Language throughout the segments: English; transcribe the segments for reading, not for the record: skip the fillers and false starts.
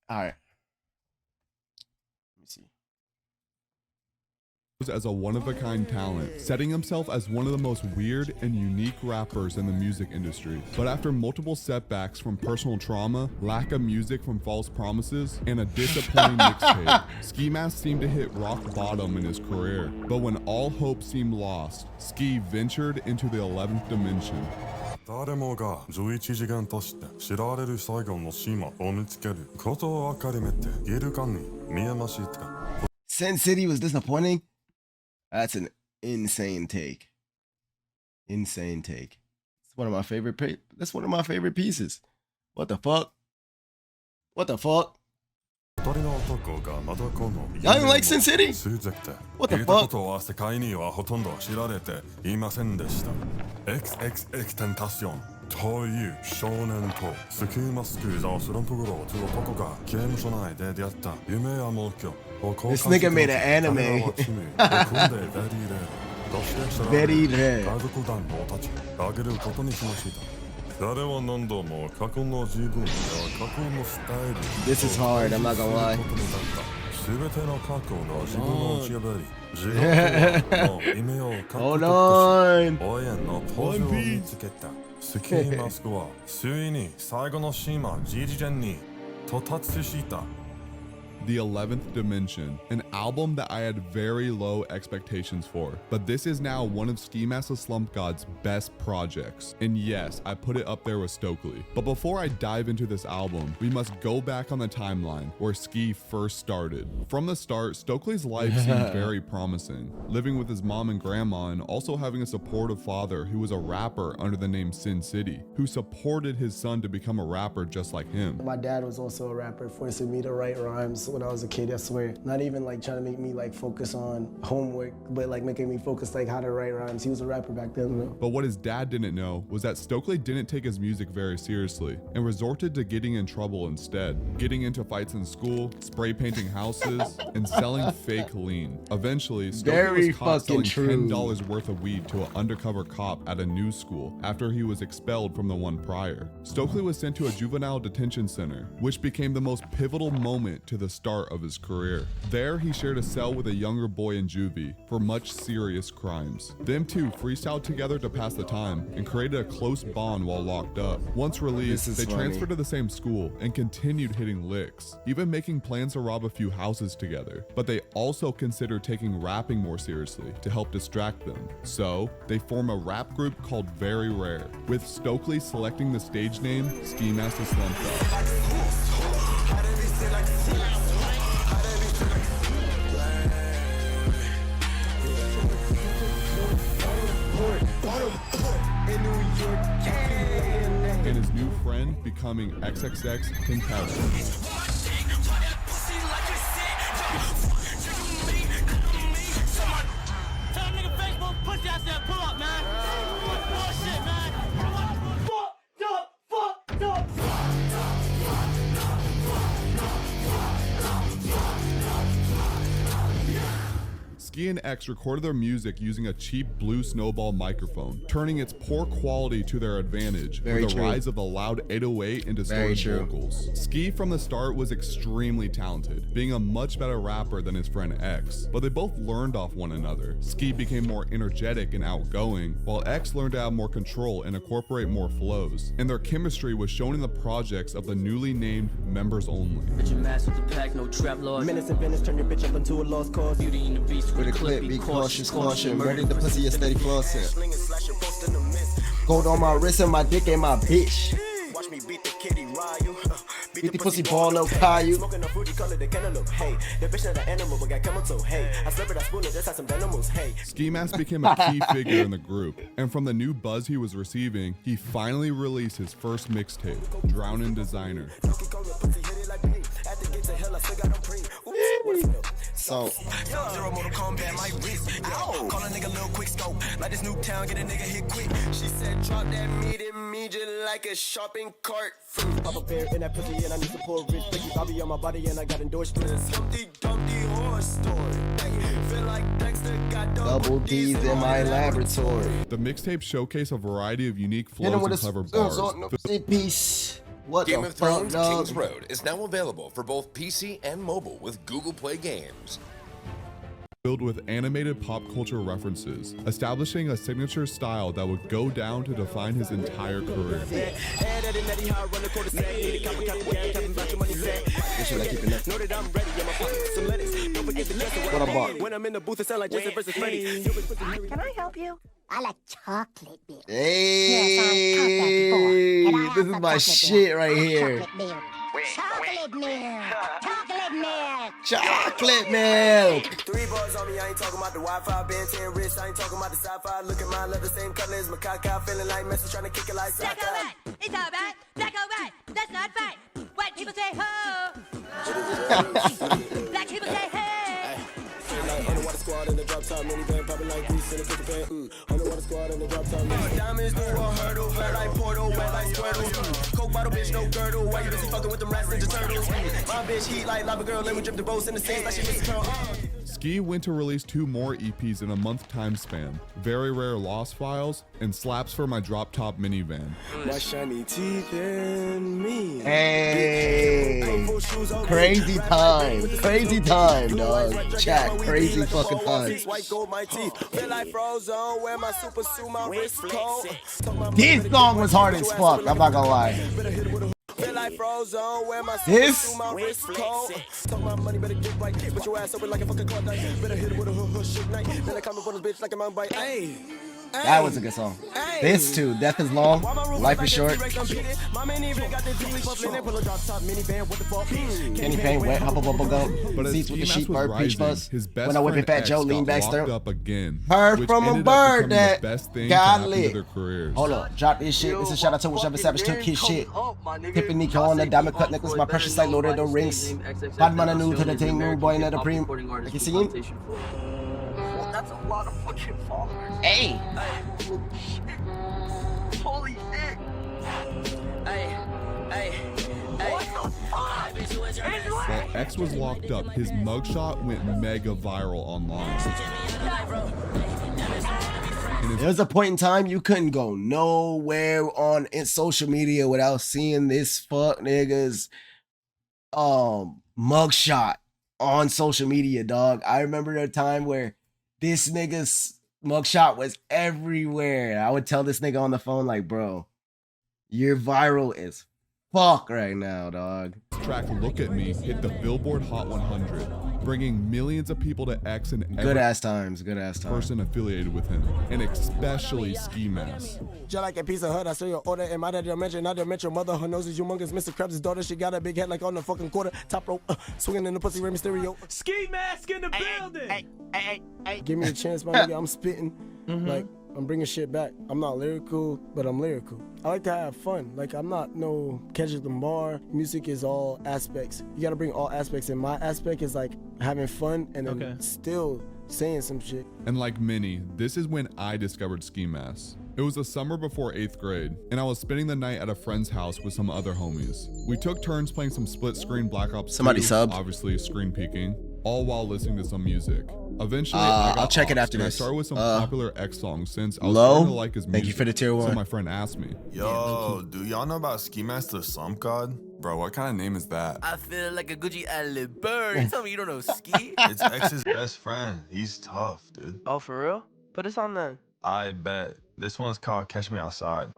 All right. Let me see. As a one-of-a-kind talent, setting himself as one of the most weird and unique rappers in the music industry. But after multiple setbacks from personal trauma, lack of music from false promises, and a disappointing mixtape, Ski Mask seemed to hit rock bottom in his career. But when all hope seemed lost, Ski ventured into the 11th dimension. 誰もが11次元として知られる最後の島を見つけることを分かりめているかに見えました。 Sin City was disappointing? That's an insane take. Insane take. It's one of my favorite that's one of my favorite pieces. What the fuck? What the fuck? Y'all didn't like Sin City? What the fuck? XXXTentacion という少年とスキーマスクザスランプグローという男が刑務所内で出会った夢や目標 This nigga made an anime. Very rare. This is hard, I'm not gonna lie. Hold on. One Piece. スキーマスクはついに最後の島ジジジェンに到達した The 11th Dimension, an album that I had very low expectations for, but this is now one of Ski Mask the Slump God's best projects. And yes, I put it up there with Stokeley. But before I dive into this album, we must go back on the timeline where Ski first started. From the start, Stokeley's life seemed very promising, living with his mom and grandma and also having a supportive father who was a rapper under the name Sin City, who supported his son to become a rapper just like him. My dad was also a rapper, forcing me to write rhymes when I was a kid, I swear. Not even like trying to make me like focus on homework, but like making me focus like how to write rhymes. He was a rapper back then, you know? But what his dad didn't know was that Stokeley didn't take his music very seriously and resorted to getting in trouble instead, getting into fights in school, spray painting houses, and selling fake lean. Eventually, Stokeley was caught selling $10 worth of weed to an undercover cop at a new school after he was expelled from the one prior. Stokeley was sent to a juvenile detention center, which became the most pivotal moment to the start of his career. There, he shared a cell with a younger boy in juvie for much serious crimes. Them two freestyled together to pass the time and created a close bond while locked up. Once released, they transferred to the same school and continued hitting licks, even making plans to rob a few houses together. But they also considered taking rapping more seriously to help distract them. So, they form a rap group called Very Rare, with Stokeley selecting the stage name Ski Mask the Slump God. And his new friend becoming XXXTentacion. Ski and X recorded their music using a cheap Blue Snowball microphone, turning its poor quality to their advantage with the rise of the loud 808 and distorted vocals. Ski from the start was extremely talented, being a much better rapper than his friend X, but they both learned off one another. Ski became more energetic and outgoing, while X learned to have more control and incorporate more flows, and their chemistry was shown in the projects of the newly named Members Only. Minutes and minutes, turn your bitch up into a lost cause. Beauty in the beast. With a clip, be cautious, caution. Murder the pussy, a steady flossing. Gold on my wrist and my dick and my bitch. Watch me beat the kitty Ryu. Beat the pussy ball, no Caillou. Smoking a fruity color, the cantaloupe. Hey, the bitch not an animal, but got chemical. Hey, I slurp it, I spoon it, just had some venomous. Hey. Ski Mask became a key figure in the group, and from the new buzz he was receiving, he finally released his first mixtape, Drowning Designer. So, Zero Mortal Kombat, my wrist. Ow. Call a nigga little quick scope. Like this new town, get a nigga hit quick. She said, drop that meat in me just like a shopping cart. Pop a bear in that pussy and I need to pour rich Ricky Bobby on my body and I got endorsed for this Humpty Dumpty horse story. Feel like Dexter got double D's in my laboratory. The mixtape showcased a variety of unique flows and clever bars. Peace. What Game the of fuck, Thrones dog? King's Road is now available for both PC and mobile with Google Play Games. Filled with animated pop culture references, establishing a signature style that would go down to define his entire career. What about? When I'm in the booth, it sound like Jason versus Freddy. Can I help you? I like chocolate milk. Hey, this is my shit right here. Chocolate milk. Chocolate milk. Chocolate milk. 3 bars on me, I ain't talking about the Wi-Fi, Ben 10 wrist, I ain't talking about the sci-fi. Look at mine, love the same color as my caca, feeling like Messi trying to kick it like Black or soccer. white, it's all right. Black or white, that's not right. White people say ho. Black people say hey. Like underwater squad in the drop top minivan, popping like grease in the 50 pan. Underwater squad in the drop top minivan. Diamonds through a hurdle, wet like Portal, wet like Squirtle. Coke bottle, bitch, no girdle. Why you busy fucking with them rats and the turtles? My bitch heat like lava girl, let me drip the boats in the sand like she missed her. Ski went to release 2 more EPs in a month time span, Very Rare Lost Files and Slaps for My Drop Top Minivan. My shiny teeth and me. Hey, crazy time, dog. Chat, crazy fucking time. White gold, my teeth. Feel like Frozen, wear my super suit, my wrist cold. This song was hard as fuck. I'm not gonna lie. Feel like Frozen, wear my This? suit, my wrist cold. Talk my money, better get right. Put your ass open like a fucking car dice. Better hit it with a hood shit night. Then I come up on this bitch like a mountain bike. Hey. That was a good song. This too. Death is long. Life is short. Kenny Payne, wet, hubble bubble go. But as Seats with the Ski sheep Mask was bird, peach rising, buzz. his best When I whip it, friend Fat Joe, X lean got back, locked stir. up again, Heard which from a ended up bird becoming that the best thing got to happen lit. to their careers. Hold on, drop this shit. This is a shout out to whichever savage took his shit. Tiffany on the diamond cut necklace, my precious like Lord of the Rings. Bad man new to the thing, new boy in the preem. Like you see him? That's a lot of fucking followers. Hey. Holy shit. Hey. What the fuck? While X was locked up, his mugshot went mega viral online. There was a point in time you couldn't go nowhere on in social media without seeing this fuck nigga's mugshot on social media, dog. I remember a time where this nigga's mugshot was everywhere. I would tell this nigga on the phone, like, bro, you're viral as fuck right now, dog. Track Look at Me hit the Billboard Hot 100, bringing millions of people to X and every Good ass times. person affiliated with him, and especially Ski Mask. Just like a piece of hood, I saw your order in my dimension. Not to mention mother, her nose is humongous. Mr. Krabs' daughter, she got a big head like on the fucking quarter. Top rope, swinging in the pussy, Rey Mysterio. Ski Mask in the building. Give me a chance, my nigga. I'm spitting. Like, I'm bringing shit back. I'm not lyrical, but I'm lyrical. I like to have fun. Like, I'm not no Kendrick Lamar. Music is all aspects. You gotta bring all aspects. And my aspect is like having fun and then still saying some shit. And like many, this is when I discovered Ski Mask. It was the summer before 8th grade, and I was spending the night at a friend's house with some other homies. We took turns playing some split screen Black Ops 2, Somebody subbed. obviously screen peeking, all while listening to some music. Eventually, I'll check it after and this. I started with some popular X songs since I was Low? starting to like his music. Thank you for the tier So 1. my friend asked me, Yo, do y'all know about Ski Mask the Slump God? Bro, what kind of name is that? I feel like a Gucci alley bird. You tell me you don't know Ski? It's X's best friend. He's tough, dude. Oh, for real? Put us on then. I bet. This one's called Catch Me Outside.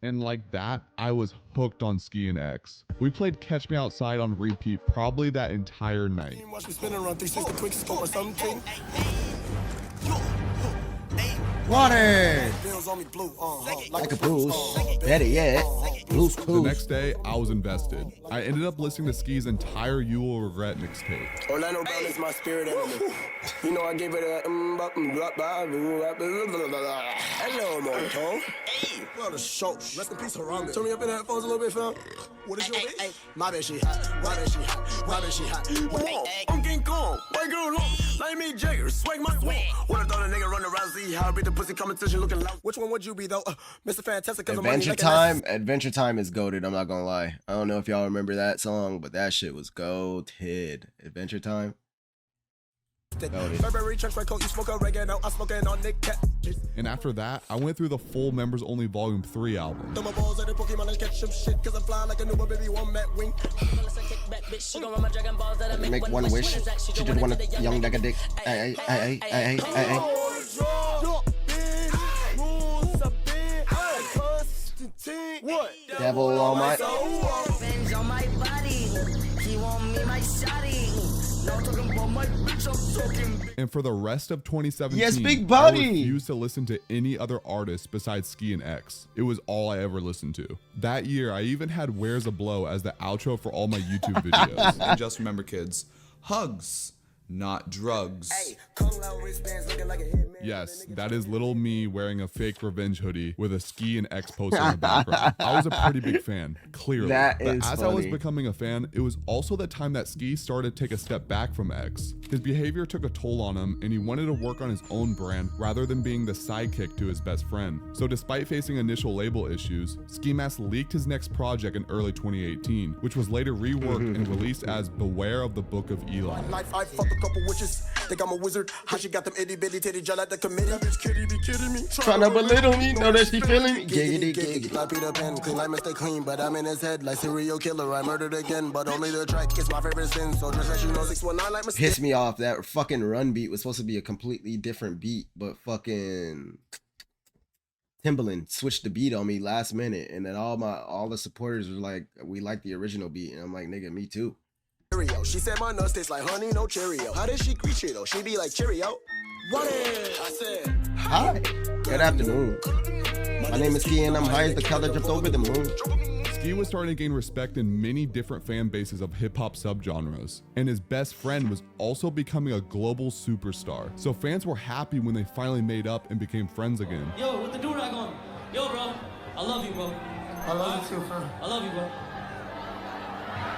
and like that, I was hooked on Ski and X. We played Catch Me Outside on repeat probably that entire night. Watch me spin around 360 quick scope or something. Water. Bills on me blue, Like a bruise. Better yet. Blues The Clues. next day, I was invested. I ended up listening to Ski's entire You Will Regret mixtape. Orlando Brown is my spirit animal. You know I gave it a hello, Moto. Hey, what a show. Rest in peace, Harambe. Turn me up in the headphones a little bit, fam. What is your bitch? My bitch, she hot. My bitch, she hot. My bitch, she hot. Whoa, I'm King Kong. White girl long. Like me, Jagger. Swag my swag. What I thought a nigga run around, see how I beat the pussy competition looking loud. Which one would you be, though? Mr. Fantastic, cause Adventure Time. Adventure Time is goated. I'm not gonna lie. I don't know if y'all remember that song, but that shit was goated. Adventure Time. And after that, I went through the full Members Only Volume 3 album. Make one wish. She just want a young nigga dick. Ay. Devil on my. And for the rest of 2017, yes, big body. I refused to listen to any other artist besides Ski and X. It was all I ever listened to. That year, I even had Where's a Blow as the outro for all my YouTube videos. And just remember, kids, hugs, not drugs. Yes, that is little me wearing a fake Revenge hoodie with a Ski and X poster in the background. I was a pretty big fan, clearly. That but is as funny. I was becoming a fan, it was also the time that Ski started to take a step back from X. His behavior took a toll on him, and he wanted to work on his own brand rather than being the sidekick to his best friend. So despite facing initial label issues, Ski Mask leaked his next project in early 2018, which was later reworked and released as Beware of the Book of Eli. Life, I fuck a couple witches. Think I'm a wizard. How she got them itty bitty titty gel at the committee? Bitch, kitty be kidding me. Tryna belittle me, know that she feeling me. Giggity. Like Peter Pan, clean like Mr. Clean, but I'm in his head like serial killer. I murdered again, but only the track is my favorite sin. So just as you know, 619 like Mr. Pissed me off. That fucking run beat was supposed to be a completely different beat, but fucking Timbaland switched the beat on me last minute, and then all the supporters were like, "We like the original beat," and I'm like, "Nigga, me too." She said my nuts taste like honey, no Cheerio. How does she greet you though? She be like Cheerio. What is? I said, hi. Good afternoon. My name is Ski and I'm high as the color jumped over the moon. Ski was starting to gain respect in many different fan bases of hip-hop subgenres, and his best friend was also becoming a global superstar. So fans were happy when they finally made up and became friends again. Yo, what the do-rag on? Yo, bro, I love you, bro. I love you too, fam. I love you, bro.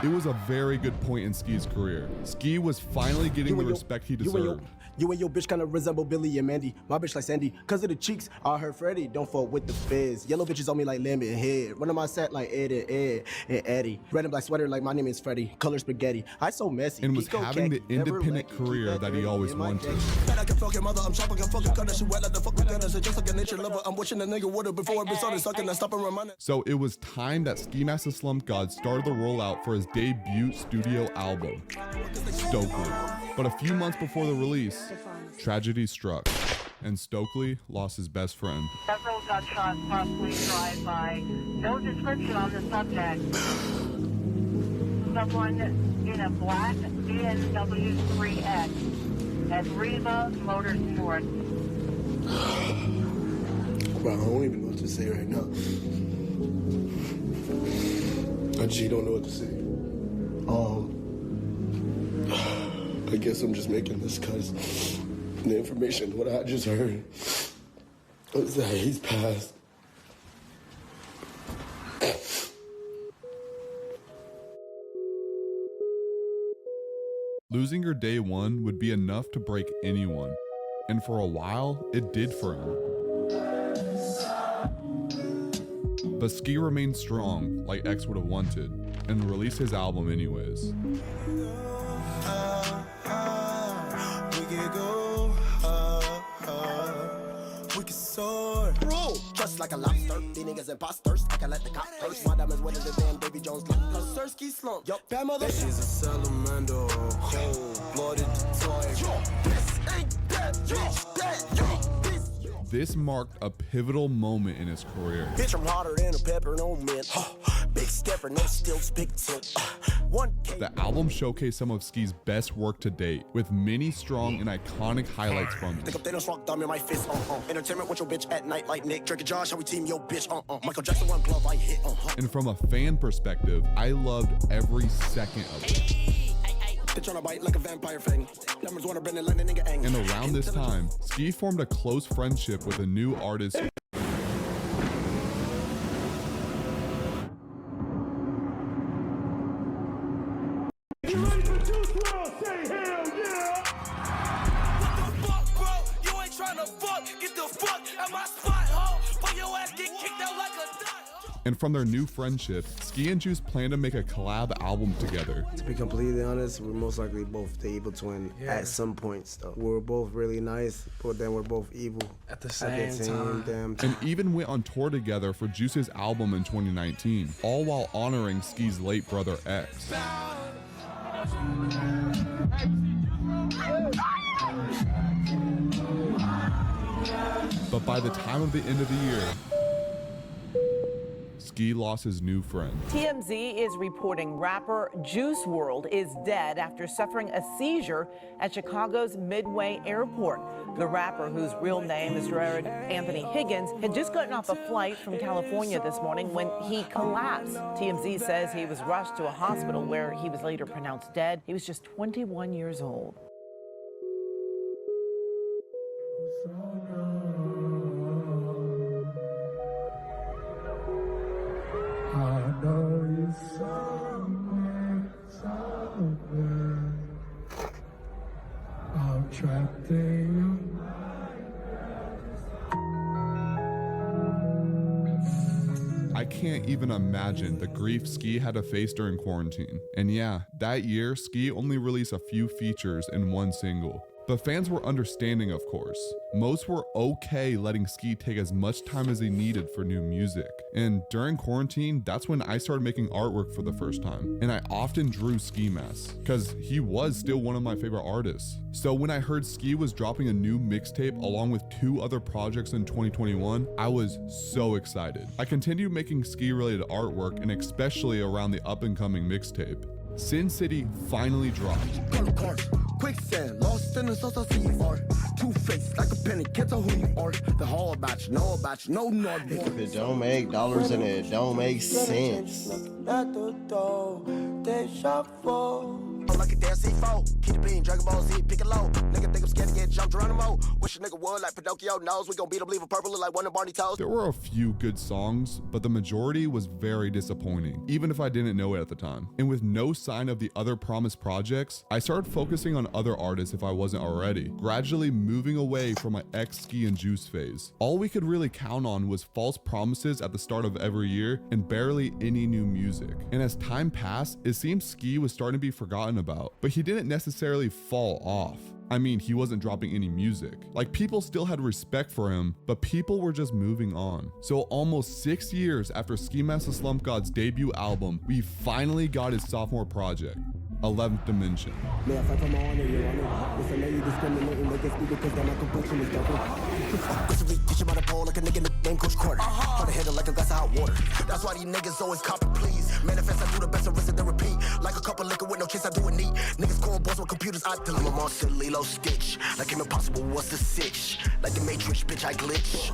It was a very good point in Ski's career. Ski was finally getting the respect he deserved. You and your bitch kind of resemble Billy and Mandy. My bitch like Sandy. Cause of the cheeks, I heard Freddie. Don't fuck with the fizz. Yellow bitches on me like lemon head. Run on my set like Ed and Eddie. Red and black sweater like my name is Freddie. Color spaghetti. I so messy. And was having the independent career that he always wanted. So it was time that Ski Mask the Slump God started the rollout for his debut studio album, Stokeley. But a few months before the release, tragedy struck, and Stokeley lost his best friend. Several gunshots, possibly drive-by. No description on the subject. Someone in a black BMW 3X at Riva Motorsports. Bro, I don't even know what to say right now. I just don't know what to say. I guess I'm just making this because the information, what I just heard, was that he's passed. Losing your day one would be enough to break anyone, and for a while, it did for him. But Ski remained strong, like X would have wanted, and released his album anyways. Just like a lobster, these niggas imposters. I can let the cop curse. My diamonds wetter than damn Davy Jones. Sirski slump. Yup, bad mother. She's a salamander, cold-blooded tiger. This ain't that, This marked a pivotal moment in his career. Bitch, I'm hotter than a pepper, no mint. Big stepper, no stilts, big tilt. The album showcased some of Ski's best work to date, with many strong and iconic highlights from it. Think up, they don't rock dumb in my fist, Entertainment with your bitch at night like Nick. Drake and Josh, how we team your bitch, Michael Jackson, one glove, I hit, And from a fan perspective, I loved every second of it. They tryna bite like a vampire fang. Numbers wanna bend it like a nigga ang. And around this time, Ski formed a close friendship with a new artist. Juice WRLD, say hell yeah! What the fuck, bro? You ain't tryna fuck. Get the fuck out my spot, ho. Put your ass get kicked out like a dot. And from their new friendship, Ski and Juice plan to make a collab album together. To be completely honest, we're most likely both the evil twin at some points, though. We're both really nice, but then we're both evil at the same time. Damn time. And even went on tour together for Juice's album in 2019, all while honoring Ski's late brother X. But by the time of the end of the year, Ski lost his new friend. TMZ is reporting rapper Juice WRLD is dead after suffering a seizure at Chicago's Midway Airport. The rapper, whose real name is Jared Anthony Higgins, had just gotten off a flight from California this morning when he collapsed. TMZ says he was rushed to a hospital where he was later pronounced dead. He was just 21 years old. I can't even imagine the grief Ski had to face during quarantine. And yeah, that year, Ski only released a few features in one single. But fans were understanding, of course. Most were okay letting Ski take as much time as he needed for new music. And during quarantine, that's when I started making artwork for the first time. And I often drew Ski masks, because he was still one of my favorite artists. So when I heard Ski was dropping a new mixtape along with 2 other projects in 2021, I was so excited. I continued making Ski related artwork, and especially around the up and coming mixtape. Sin City finally dropped. Quicksand, lost in the sauce, I see you are. Two-faced like a penny, can't tell who you are. The whole about you, know about you, no, not more. If it don't make dollars and it don't make sense. Like a damn C4, keep the bean, Dragon Ball Z, pick it low. Nigga think I'm scared to get jumped Geronimo. Wish a nigga would like Pinocchio knows. We gon' beat him, leave him purple, look like one of Barney toes. There were a few good songs, but the majority was very disappointing, even if I didn't know it at the time. And with no sign of the other promised projects, I started focusing on other artists if I wasn't already, gradually moving away from my Ski and Juice phase. All we could really count on was false promises at the start of every year and barely any new music. And as time passed, it seemed Ski was starting to be forgotten about, but he didn't necessarily fall off. I mean, he wasn't dropping any music. Like, people still had respect for him, but people were just moving on. So almost 6 years after Ski Mask the Slump God's debut album, we finally got his sophomore project, 11th Dimension. May I fight for my honor, Your Honor? It's a lady discriminating against me because that my complexion is darker. Teach him how to pole like a nigga named Coach Carter. Hard to handle like a glass of hot water. That's why these niggas always copy, please. Manifest, I do the best, I rinse and repeat. Like a cup of liquor with no chance, I do it neat. Niggas call boss with computers, I delete. I'm a monster, Lilo Stitch. Like him impossible, what's the sitch? Like the Matrix, bitch, I glitch.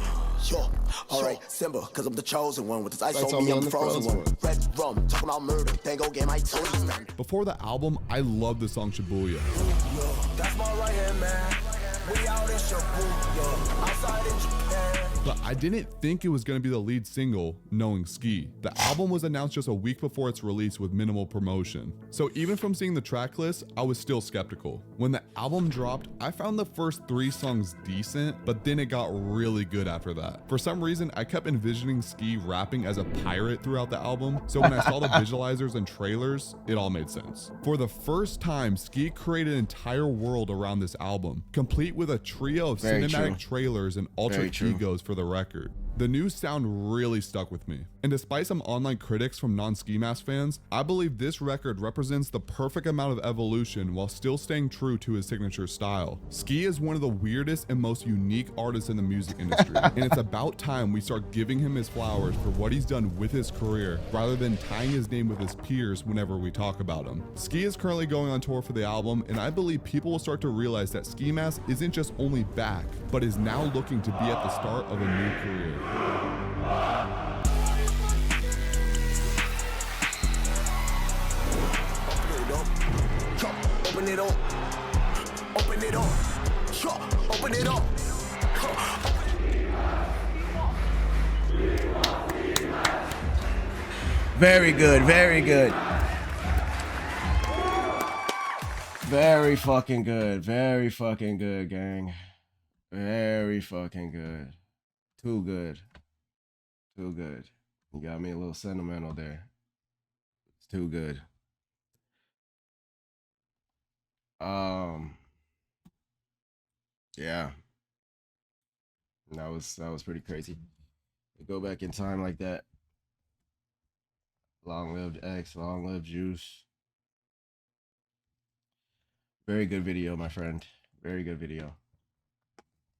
Yo, alright, Simba, cause I'm the chosen one. With this ice on me, I'm the frozen one. Red rum, talking about murder, Tango game, I told you, man. Before the album, I loved the song Shibuya. That's my right hand, man. We out in Shibuya, outside in Japan. But I didn't think it was going to be the lead single, knowing Ski. The album was announced just a week before its release with minimal promotion. So even from seeing the track list, I was still skeptical. When the album dropped, I found the first 3 songs decent, but then it got really good after that. For some reason, I kept envisioning Ski rapping as a pirate throughout the album, so when I saw the visualizers and trailers, it all made sense. For the first time, Ski created an entire world around this album, complete with a trio of cinematic trailers and alter egos for the record. The new sound really stuck with me. And despite some online critics from non-Ski Mask fans, I believe this record represents the perfect amount of evolution while still staying true to his signature style. Ski is one of the weirdest and most unique artists in the music industry, and it's about time we start giving him his flowers for what he's done with his career, rather than tying his name with his peers whenever we talk about him. Ski is currently going on tour for the album, and I believe people will start to realize that Ski Mask isn't just only back, but is now looking to be at the start of a new career. Open it up, open it up, open it up. Very good, very good. Very fucking good, gang. Very fucking good. Too good. Too good. You got me a little sentimental there. It's too good. Yeah. That was pretty crazy. To go back in time like that. Long lived X, long lived Juice. Very good video, my friend. Very good video.